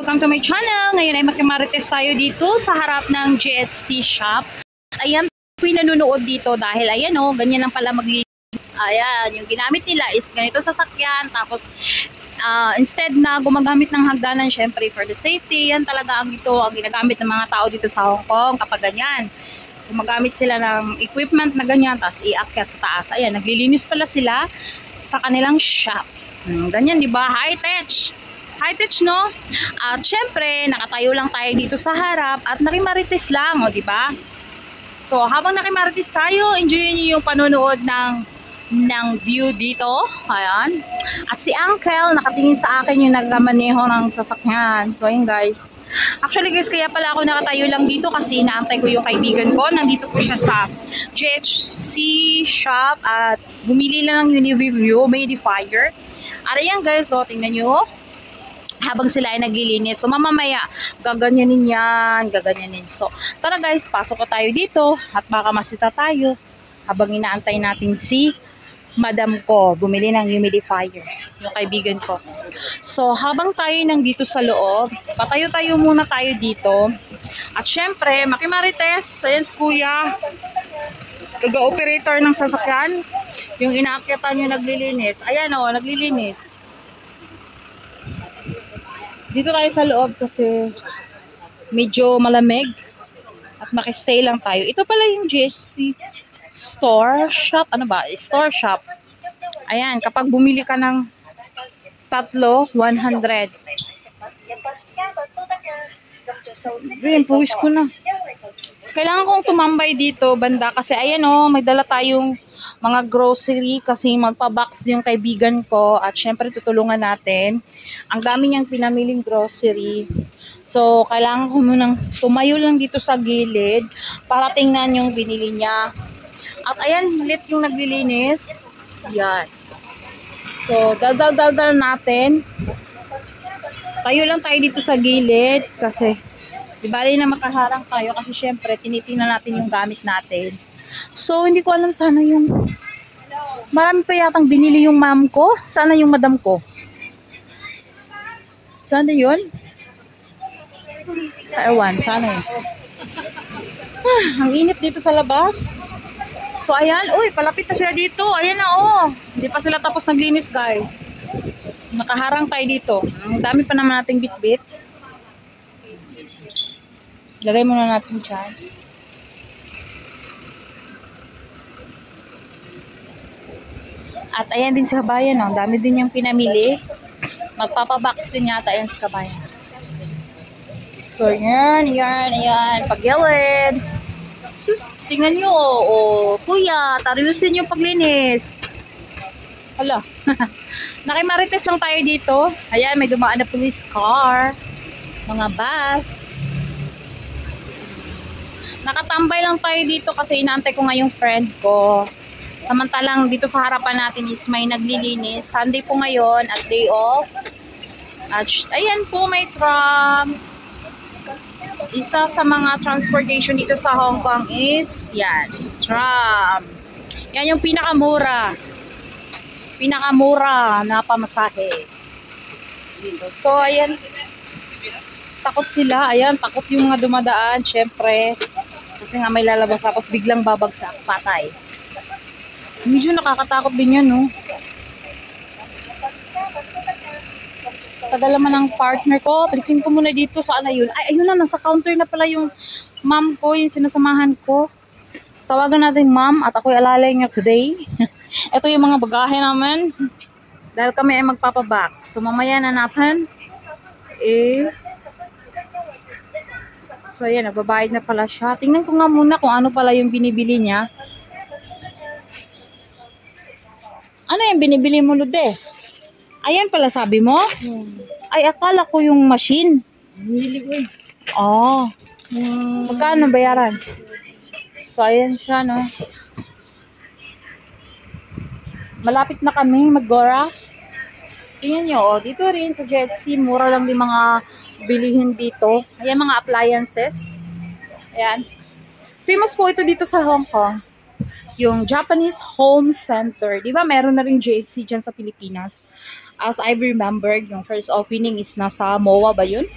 welcome to my channel. Ngayon ay makimarites tayo dito sa harap ng GHC shop. Ayan po yung nanonood dito dahil ayan o, ganyan lang pala maglinis. Ayan, yung ginamit nila is ganito sasakyan. Tapos instead na gumagamit ng hagdanan, syempre for the safety, yan talaga ang ito ang ginagamit ng mga tao dito sa Hong Kong kapag ganyan. Gumagamit sila ng equipment na ganyan, tapos iakyat sa taas. Ayan, naglilinis pala sila sa kanilang shop. Ganyan, di ba? High-tech. High-tech, no? At syempre, nakatayo lang tayo dito sa harap at nakimarites lang, o, di ba? So, habang nakimarites tayo, enjoy niyo yung panonood ng view dito. Ayan. At si Uncle, nakatingin sa akin yung nagmaneho ng sasakyan. So, ayun guys. Actually guys, kaya pala ako nakatayo lang dito kasi inaantay ko yung kaibigan ko. Nandito po siya sa GHC shop at bumili lang ng humidifier. At ayan guys, so tingnan nyo. Habang sila ay naglilinis. So mamamaya, gaganyanin yan, gaganyanin. So tara guys, pasok ko tayo dito at baka masita tayo habang inaantay natin si madam ko bumili ng humidifier, yung kaibigan ko. So habang tayo nandito sa loob, patayo-tayo muna tayo dito. At syempre, makimarites, ayan si kuya, taga-operator ng sasakyan, yung inaakyatan yung naglilinis. Ayan o, naglilinis. Dito tayo sa loob kasi medyo malamig at makistay lang tayo. Ito pala yung GHC store shop. Ano ba? Store shop. Ayan, kapag bumili ka ng tatlo, 100. Ganyan, puwis ko na. Kailangan kong tumambay dito, banda, kasi ayan o, may dala tayong mga grocery kasi magpa-box yung kaibigan ko at syempre tutulungan natin. Ang dami niyang pinamiling grocery. So, kailangan ko munang tumayo lang dito sa gilid para tingnan yung binili niya. At ayan, lit yung naglilinis. Yan. So, daldal natin. Tayo lang tayo dito sa gilid kasi di bali na makaharang tayo kasi syempre tinitingnan natin yung gamit natin. So, hindi ko alam sana yung marami pa yatang binili yung mom ko. Sana yung madam ko. Sana yun? Ewan, sana yun. Ang init dito sa labas. So, ayan. Uy, palapit na sila dito. Ayan na, oh. Hindi pa sila tapos naglinis, guys. Nakaharang tayo dito. Ang dami pa naman nating bit-bit. Lagay muna natin dyan. At ayan din si kabayan, no? Ang dami din yung pinamili. Magpapabox din yata ayan si kabayan. So, yan. Pagilid. Sus, tingnan nyo, oh. Kuya, taryusin yung paglinis. Hala. Nakimarites lang tayo dito. Ayan, may dumaan na police car. Mga bus. Nakatambay lang tayo dito kasi inaantay ko nga yung friend ko. Samantalang dito sa harapan natin is may naglilinis. Sunday po ngayon at day off. At ayan po may tram. Isa sa mga transportation dito sa Hong Kong is yan, tram. Yan yung pinakamura. Pinakamura na pamasahe. Dito. So ayan. Takot sila. Ayan, takot yung mga dumadaan. Syempre. Kasi nga may lalabas tapos biglang babagsak. Patay. Medyo nakakatakot din yan, no? Tagal naman ang partner ko. Palitin ko muna dito. Saan na yun? Ay, ayun na. Nasa counter na pala yung mom ko. Yung sinasamahan ko. Tawagan natin mom at ako'y alalay niya today. Ito yung mga bagahe naman. Dahil kami ay magpapabox. So, mamaya na natin. So, ayan. Nagbabayad na pala siya. Tingnan ko nga muna kung ano pala yung binibili niya. Ano yung binibili mo, Lude? Ayan pala sabi mo? Ay, akala ko yung machine. Binili ko eh. Oh. Magkano bayaran? So, ayan siya, no? Malapit na kami mag-Gora. Tingnan nyo, oh. Dito rin sa GHC, mura lang din mga bilihin dito. Ayan, mga appliances. Ayan. Famous po ito dito sa Hong Kong. Yung Japanese Home Center. Di ba meron na rin GHC dyan sa Pilipinas? As I remembered, yung first opening is nasa MOA ba yun?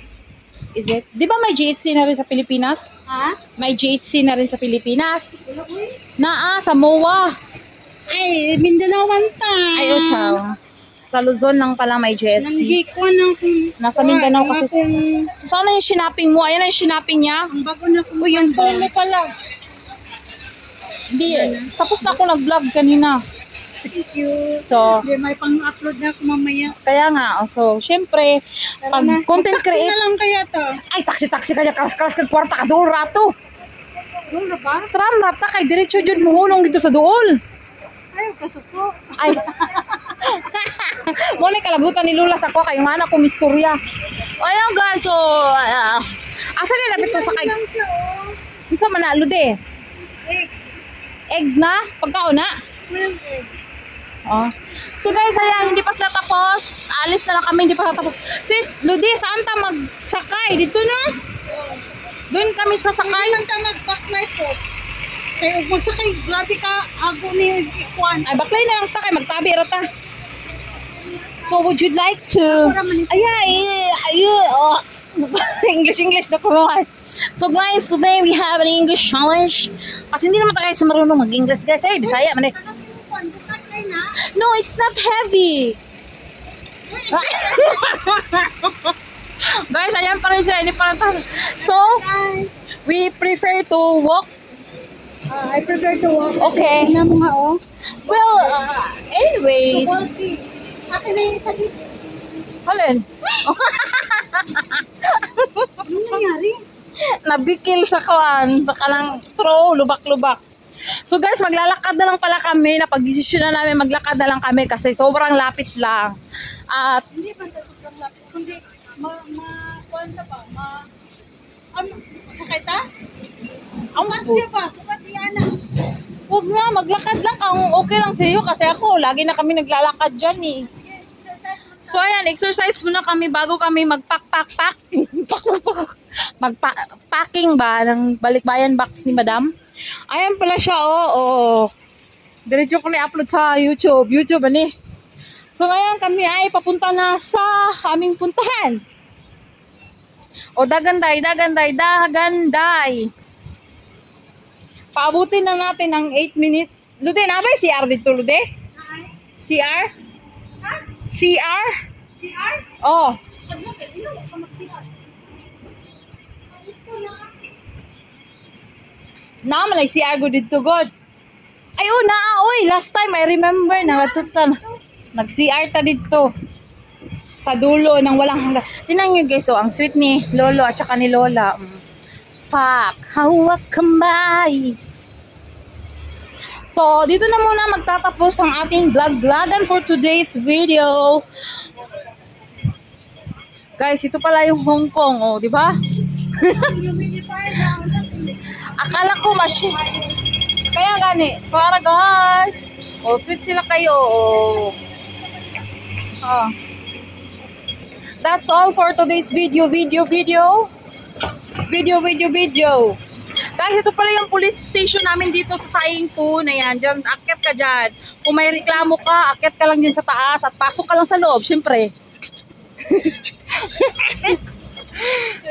Is it? Di ba may GHC na rin sa Pilipinas? Ha? May GHC na rin sa Pilipinas. Sa MOA. Ay, Mindanao ta. Ay, chow. Sa Luzon lang pala may GHC. Nanggikuan ng Nasa Mindanao kasi. So, sana yung shinaping mo? Ayan ang shinaping niya. Ang bago na kong Uy, yung phone mo pala. Hindi, tapos na ako nag-vlog kanina. Thank you. So, Hindi, may pang-upload na ako mamaya. kaya nga, so, syempre, pag content Taxi create, na lang kaya to. ay, taxi kaya, karas-karas kag kwarta ka doon, rato. Doon na ba? Tram, rata, kay diretso dyan muhunong dito sa dool. Ay, kasuko. Ay, muli kalagutan ni Lula sa ko, kayong anak ko, misturya. Ayun, guys, so, asa nilapit ko sa kay, Lang siya, oh. sa Manalo, egg na, pagkaon na. Well, eh. Oh. So guys, ayan, hindi pa sila tapos. Alis na lang kami, hindi pa sila tapos. Sis, Ludi, saan ta magsakay? Dito na? Doon kami sasakay. Hindi man ta mag-backlight po. Kaya magsakay, grabe ka, ago ni ikuan. Ay, baklay na lang ta, kay magtabi rata. So, would you like to... English na kumahan. So guys, today we have an English challenge. Kasi hindi naman tayo sa marunong mag-English, guys. Eh, Bisaya man eh. No, it's not heavy. Guys, ayan pa rin siya. Hindi pa rin. So, we prefer to walk. I prefer to walk. Okay. Tingnan mo nga, oh. Well, anyways. Akin na yung isa dito. Halin? Ano nangyari? Nabikil sa kawan. Sa kanang throw, lubak-lubak. So guys, maglalakad na lang pala kami. Napag-desisyon na namin, maglakad na lang kami kasi sobrang lapit lang. At, Hindi ba sa sobrang lapit? Kundi, kuwanta pa, ano, sakay ta? ang Siya ba? Bukat ni Ana. huwag nga, maglakad lang kung okay lang sa iyo kasi ako, lagi na kami naglalakad dyan eh. So ayan, exercise muna kami bago kami magpacking ba ng balikbayan box ni Madam. Ayan pala siya, diretso ko na-upload sa YouTube. YouTube, ani. So ngayon kami ay papunta na sa aming puntahan. O daganday. Paabutin na natin ng 8 minutes. Lude, nabay CR dito, Lude? CR? CR? CR? Oh. Naman ay CR go dito, God. Ay, last time I remember, nag-CR ta dito. Sa dulo ng walang hanggan. Tingnan nyo guys, ang sweet ni Lolo at saka ni Lola. Pak, hawak kamay. So, dito na muna magtatapos ang ating vlog-vlogan for today's video. Guys, ito pala yung Hong Kong, di ba? Akala ko kaya gani, para guys. Sweet sila kayo. That's all for today's video. Guys, ito pala yung police station namin dito sa Saing Po na yan. Diyan, akyat ka dyan. Kung may reklamo ka, akyat ka lang dyan sa taas at pasok ka lang sa loob, syempre.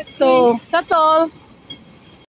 So, that's all.